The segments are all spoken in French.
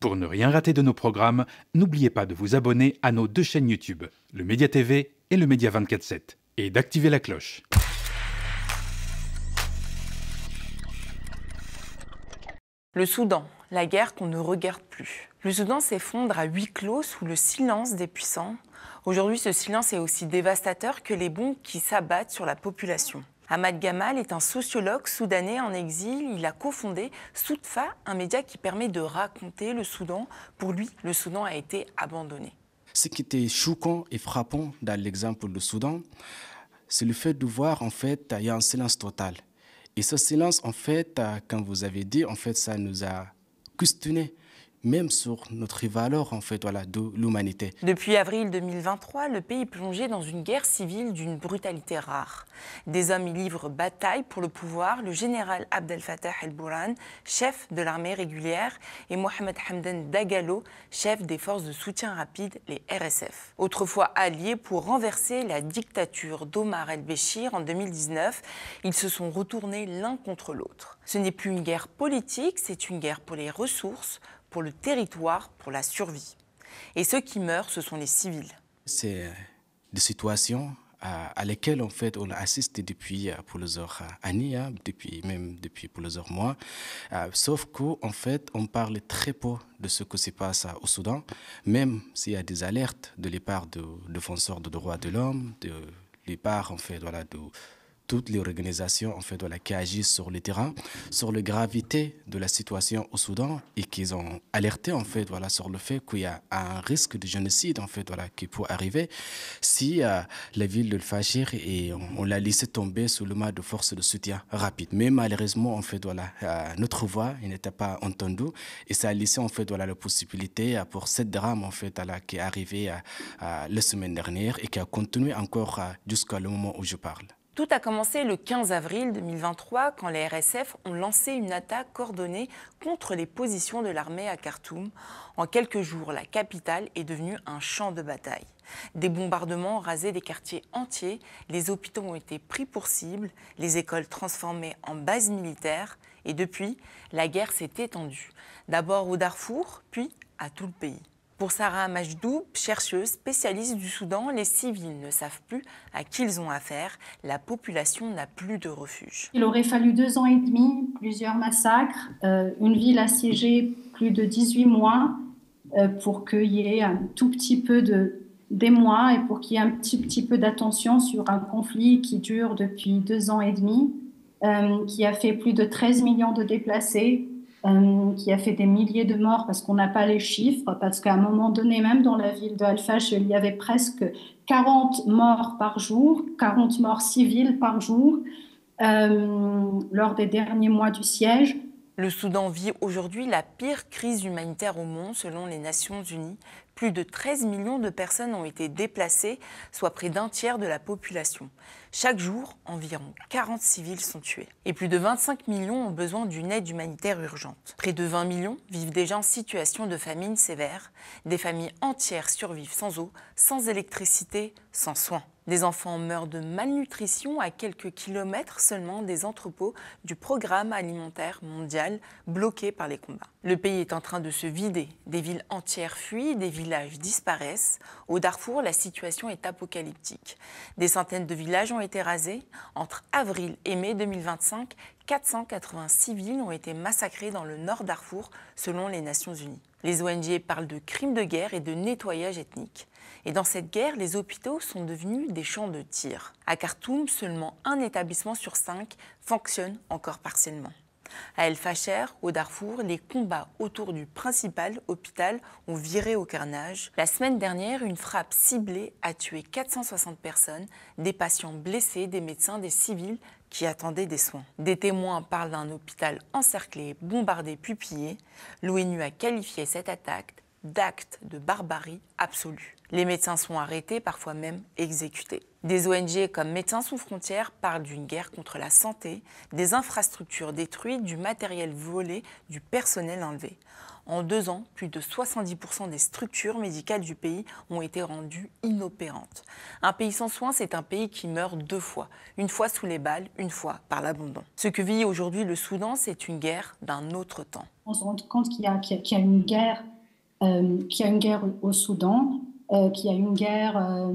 Pour ne rien rater de nos programmes, n'oubliez pas de vous abonner à nos 2 chaînes YouTube, le Média TV et le Média 24/7, et d'activer la cloche. Le Soudan, la guerre qu'on ne regarde plus. Le Soudan s'effondre à huis clos sous le silence des puissants. Aujourd'hui, ce silence est aussi dévastateur que les bombes qui s'abattent sur la population. Ahmad Gamal est un sociologue soudanais en exil. Il a cofondé Soutfa, un média qui permet de raconter le Soudan. Pour lui, le Soudan a été abandonné. Ce qui était choquant et frappant dans l'exemple du Soudan, c'est le fait de voir, en fait, il y a un silence total. Et ce silence, en fait, comme vous avez dit, en fait, ça nous a questionné, même sur notre valeur, en fait, voilà, de l'humanité. Depuis avril 2023, le pays est plongé dans une guerre civile d'une brutalité rare. Des hommes y livrent bataille pour le pouvoir. Le général Abdel Fattah el-Burhan, chef de l'armée régulière, et Mohamed Hamdan Dagalo, chef des forces de soutien rapide, les RSF. Autrefois alliés pour renverser la dictature d'Omar el-Béchir en 2019, ils se sont retournés l'un contre l'autre. Ce n'est plus une guerre politique, c'est une guerre pour les ressources, pour le territoire, pour la survie. Et ceux qui meurent, ce sont les civils. C'est des situations à lesquelles en fait, on assiste depuis plusieurs années, depuis plusieurs mois. Sauf qu'en fait, on parle très peu de ce qui se passe au Soudan, même s'il y a des alertes de la part de défenseurs des droits de l'homme, de la part en fait, voilà, de toutes les organisations en fait, voilà, qui agissent sur le terrain, sur la gravité de la situation au Soudan et qui ont alerté en fait, voilà, sur le fait qu'il y a un risque de génocide en fait, voilà, qui peut arriver si la ville de Fachir et on l'a laissé tomber sous le mât de forces de soutien rapide. Mais malheureusement, en fait, voilà, notre voix n'était pas entendue et ça a laissé en fait, voilà, la possibilité pour cette drame en fait, voilà, qui est arrivée la semaine dernière et qui a continué encore jusqu'à le moment où je parle. Tout a commencé le 15 avril 2023 quand les RSF ont lancé une attaque coordonnée contre les positions de l'armée à Khartoum. En quelques jours, la capitale est devenue un champ de bataille. Des bombardements ont rasé des quartiers entiers, les hôpitaux ont été pris pour cible, les écoles transformées en bases militaires et depuis, la guerre s'est étendue. D'abord au Darfour, puis à tout le pays. Pour Sarah Majdoub, chercheuse spécialiste du Soudan, les civils ne savent plus à qui ils ont affaire. La population n'a plus de refuge. Il aurait fallu 2 ans et demi, plusieurs massacres, une ville assiégée plus de 18 mois pour qu'il y ait un tout petit peu d'émoi et pour qu'il y ait un petit peu d'attention sur un conflit qui dure depuis 2 ans et demi, qui a fait plus de 13 millions de déplacés, qui a fait des milliers de morts parce qu'on n'a pas les chiffres, parce qu'à un moment donné, même dans la ville de Al-Fash, il y avait presque 40 morts par jour, 40 morts civiles par jour, lors des derniers mois du siège. Le Soudan vit aujourd'hui la pire crise humanitaire au monde, selon les Nations Unies. Plus de 13 millions de personnes ont été déplacées, soit près d'un tiers de la population. Chaque jour, environ 40 civils sont tués. Et plus de 25 millions ont besoin d'une aide humanitaire urgente. Près de 20 millions vivent déjà en situation de famine sévère. Des familles entières survivent sans eau, sans électricité, sans soins. Des enfants meurent de malnutrition à quelques kilomètres seulement des entrepôts du programme alimentaire mondial bloqués par les combats. Le pays est en train de se vider. Des villes entières fuient, des villages disparaissent. Au Darfour, la situation est apocalyptique. Des centaines de villages ont été rasés. Entre avril et mai 2025, 480 civils ont été massacrés dans le nord Darfour, selon les Nations Unies. Les ONG parlent de crimes de guerre et de nettoyage ethnique. Et dans cette guerre, les hôpitaux sont devenus des champs de tir. À Khartoum, seulement un établissement sur 5 fonctionne encore partiellement. À El Fasher, au Darfour, les combats autour du principal hôpital ont viré au carnage. La semaine dernière, une frappe ciblée a tué 460 personnes, des patients blessés, des médecins, des civils qui attendaient des soins. Des témoins parlent d'un hôpital encerclé, bombardé puis pillé. L'ONU a qualifié cette attaque d'acte de barbarie absolue. Les médecins sont arrêtés, parfois même exécutés. Des ONG comme Médecins sans frontières parlent d'une guerre contre la santé, des infrastructures détruites, du matériel volé, du personnel enlevé. En 2 ans, plus de 70% des structures médicales du pays ont été rendues inopérantes. Un pays sans soins, c'est un pays qui meurt 2 fois. Une fois sous les balles, une fois par l'abandon. Ce que vit aujourd'hui le Soudan, c'est une guerre d'un autre temps. On se rend compte qu'il y a une guerre qu'il y a une guerre au Soudan, qu'il y a une guerre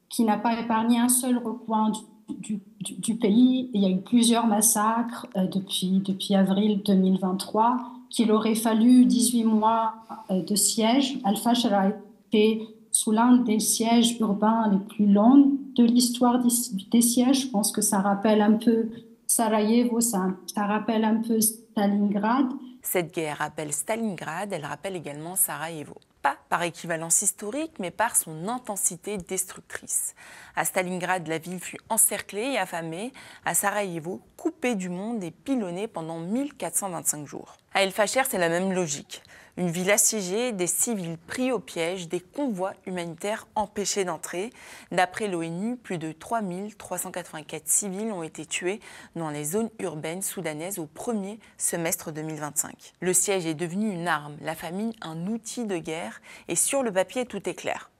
qui n'a pas épargné un seul recoin du pays. Il y a eu plusieurs massacres depuis avril 2023, qu'il aurait fallu 18 mois de siège. Al-Fashir a été sous l'un des sièges urbains les plus longs de l'histoire des sièges. Je pense que ça rappelle un peu Sarajevo, ça rappelle un peu Stalingrad. Cette guerre rappelle Stalingrad, elle rappelle également Sarajevo. Pas par équivalence historique, mais par son intensité destructrice. À Stalingrad, la ville fut encerclée et affamée. À Sarajevo, coupée du monde et pilonnée pendant 1425 jours. À El-Fasher, c'est la même logique. Une ville assiégée, des civils pris au piège, des convois humanitaires empêchés d'entrer. D'après l'ONU, plus de 3384 civils ont été tués dans les zones urbaines soudanaises au premier semestre 2025. Le siège est devenu une arme, la famine un outil de guerre, et sur le papier, tout est clair.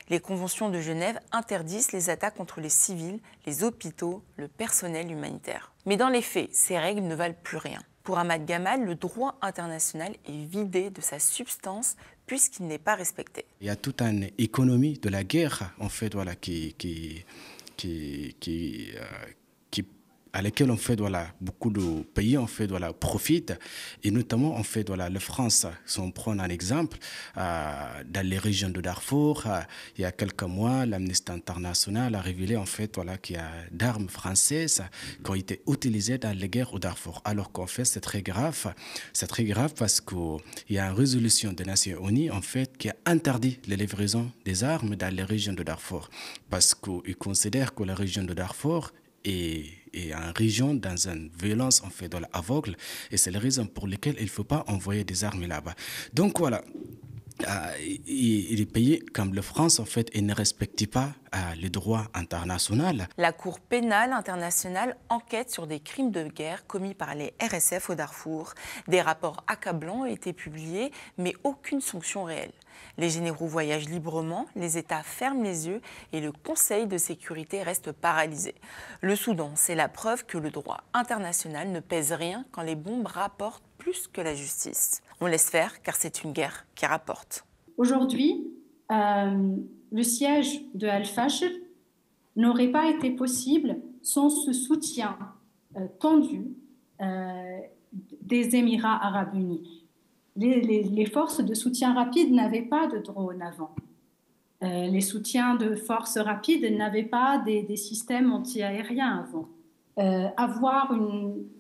Les conventions de Genève interdisent les attaques contre les civils, les hôpitaux, le personnel humanitaire. Mais dans les faits, ces règles ne valent plus rien. Pour Ahmad Gamal, le droit international est vidé de sa substance puisqu'il n'est pas respecté. Il y a toute une économie de la guerre, en fait, voilà, à laquelle en fait, voilà, beaucoup de pays en fait, voilà, profitent, et notamment en fait, voilà, la France, si on prend un exemple, dans les régions de Darfour, il y a quelques mois, l'Amnesty International a révélé en fait, voilà, qu'il y a d'armes françaises qui ont été utilisées dans les guerres au Darfour, alors qu'en fait c'est très grave parce qu'il y a une résolution des Nations Unies en fait qui a interdit les livraisons des armes dans les régions de Darfour, parce qu'ils considèrent que la région de Darfour et en région dans une violence en fait dans l'aveugle, et c'est la raison pour laquelle il ne faut pas envoyer des armes là-bas. Donc voilà, les pays comme la France en fait ils ne respectent pas le droit international. La Cour pénale internationale enquête sur des crimes de guerre commis par les RSF au Darfour. Des rapports accablants ont été publiés, mais aucune sanction réelle. Les généraux voyagent librement, les États ferment les yeux et le Conseil de sécurité reste paralysé. Le Soudan, c'est la preuve que le droit international ne pèse rien quand les bombes rapportent plus que la justice. On laisse faire car c'est une guerre qui rapporte. Aujourd'hui, le siège de Al-Fasher n'aurait pas été possible sans ce soutien tendu des Émirats arabes unis. Les forces de soutien rapide n'avaient pas de drones avant. Les soutiens de forces rapides n'avaient pas des systèmes anti-aériens avant.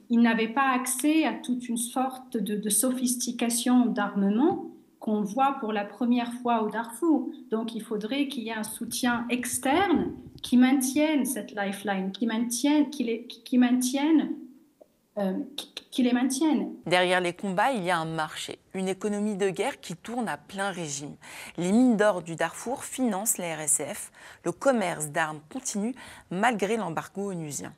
Ils n'avaient pas accès à toute une sorte de sophistication d'armement qu'on voit pour la première fois au Darfour. Donc il faudrait qu'il y ait un soutien externe qui maintienne cette lifeline, qui les maintienne. Derrière les combats, il y a un marché, une économie de guerre qui tourne à plein régime. Les mines d'or du Darfour financent les RSF. Le commerce d'armes continue malgré l'embargo onusien.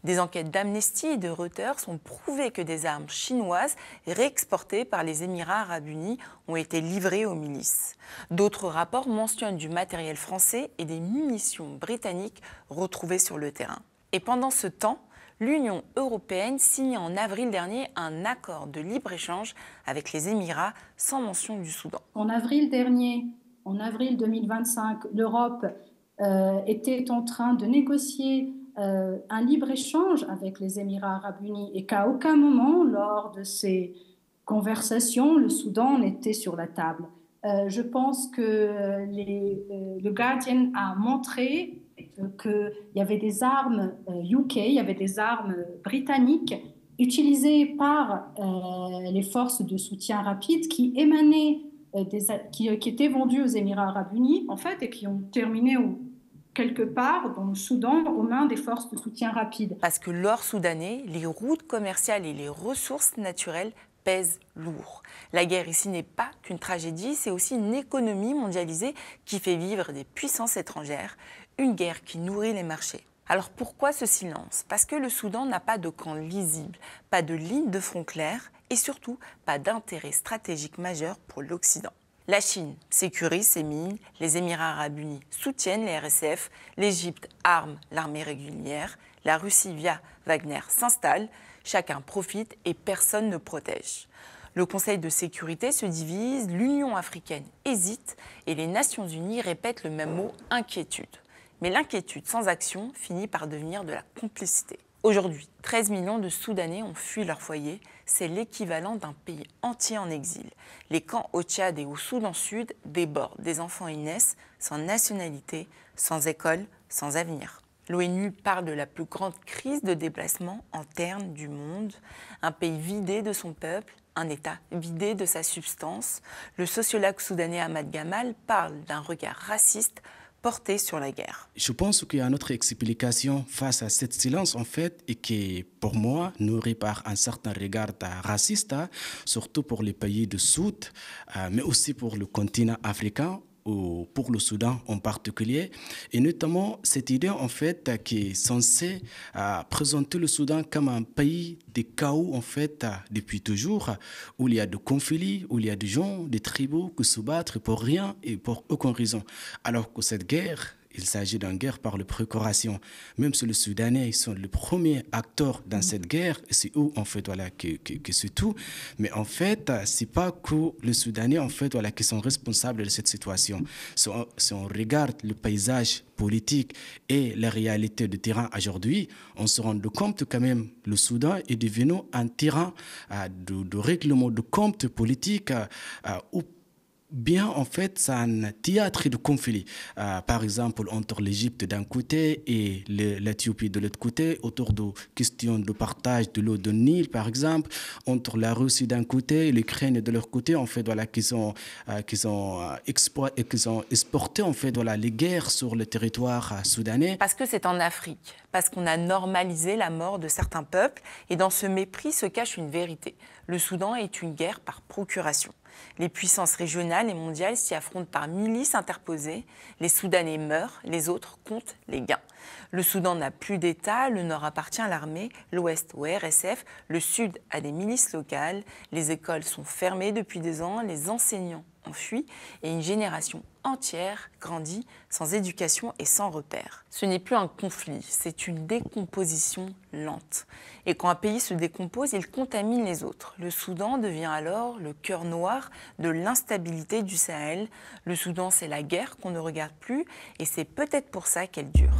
Des enquêtes d'Amnesty et de Reuters ont prouvé que des armes chinoises réexportées par les Émirats arabes unis ont été livrées aux milices. D'autres rapports mentionnent du matériel français et des munitions britanniques retrouvées sur le terrain. Et pendant ce temps, l'Union européenne signe en avril dernier un accord de libre-échange avec les Émirats sans mention du Soudan. En avril dernier, en avril 2025, l'Europe était en train de négocier un libre-échange avec les Émirats arabes unis et qu'à aucun moment, lors de ces conversations, le Soudan n'était sur la table. Je pense que le Guardian a montré qu'il y avait des armes UK, il y avait des armes britanniques utilisées par les forces de soutien rapide qui émanaient, qui étaient vendues aux Émirats arabes unis en fait, et qui ont terminé quelque part dans le Soudan aux mains des forces de soutien rapide. Parce que l'or soudanais, les routes commerciales et les ressources naturelles pèsent lourd. La guerre ici n'est pas qu'une tragédie, c'est aussi une économie mondialisée qui fait vivre des puissances étrangères, une guerre qui nourrit les marchés. Alors pourquoi ce silence? Parce que le Soudan n'a pas de camp lisible, pas de ligne de front claire et surtout pas d'intérêt stratégique majeur pour l'Occident. La Chine sécurise ses mines, les Émirats arabes unis soutiennent les RSF, l'Égypte arme l'armée régulière, la Russie via Wagner s'installe, chacun profite et personne ne protège. Le Conseil de sécurité se divise, l'Union africaine hésite et les Nations unies répètent le même mot « inquiétude ». Mais l'inquiétude sans action finit par devenir de la complicité. Aujourd'hui, 13 millions de Soudanais ont fui leur foyer. C'est l'équivalent d'un pays entier en exil. Les camps au Tchad et au Soudan Sud débordent. Des enfants y naissent sans nationalité, sans école, sans avenir. L'ONU parle de la plus grande crise de déplacement interne du monde. Un pays vidé de son peuple, un État vidé de sa substance. Le sociologue soudanais Ahmad Gamal parle d'un regard raciste porté sur la guerre. Je pense qu'il y a une autre explication face à ce silence, en fait, et qui, pour moi, nourrit par un certain regard raciste, surtout pour les pays du Sud, mais aussi pour le continent africain, ou pour le Soudan en particulier, et notamment cette idée en fait qui est censée présenter le Soudan comme un pays de chaos en fait depuis toujours, où il y a des conflits, où il y a des gens, des tribus qui se battent pour rien et pour aucune raison, alors que cette guerre, il s'agit d'une guerre par la procuration. Même si les Soudanais sont les premiers acteurs dans cette guerre, c'est eux en fait voilà que c'est tout. Mais en fait, c'est pas que les Soudanais en fait voilà qui sont responsables de cette situation. Si on regarde le paysage politique et la réalité du terrain aujourd'hui, on se rend compte que quand même le Soudan est devenu un terrain de règlement de compte politique où bien, en fait, c'est un théâtre de conflits. Par exemple, entre l'Égypte d'un côté et l'Éthiopie de l'autre côté, autour de questions de partage de l'eau de Nil, par exemple, entre la Russie d'un côté et l'Ukraine de l'autre côté, en fait, voilà, qui ont exporté, en fait, voilà, les guerres sur le territoire soudanais. Parce que c'est en Afrique, parce qu'on a normalisé la mort de certains peuples, et dans ce mépris se cache une vérité. Le Soudan est une guerre par procuration. Les puissances régionales et mondiales s'y affrontent par milices interposées. Les Soudanais meurent, les autres comptent les gains. Le Soudan n'a plus d'État, le Nord appartient à l'armée, l'Ouest au RSF, le Sud a des milices locales, les écoles sont fermées depuis des ans, les enseignants ont fui et une génération entière grandit sans éducation et sans repères. Ce n'est plus un conflit, c'est une décomposition lente. Et quand un pays se décompose, il contamine les autres. Le Soudan devient alors le cœur noir de l'instabilité du Sahel. Le Soudan, c'est la guerre qu'on ne regarde plus et c'est peut-être pour ça qu'elle dure.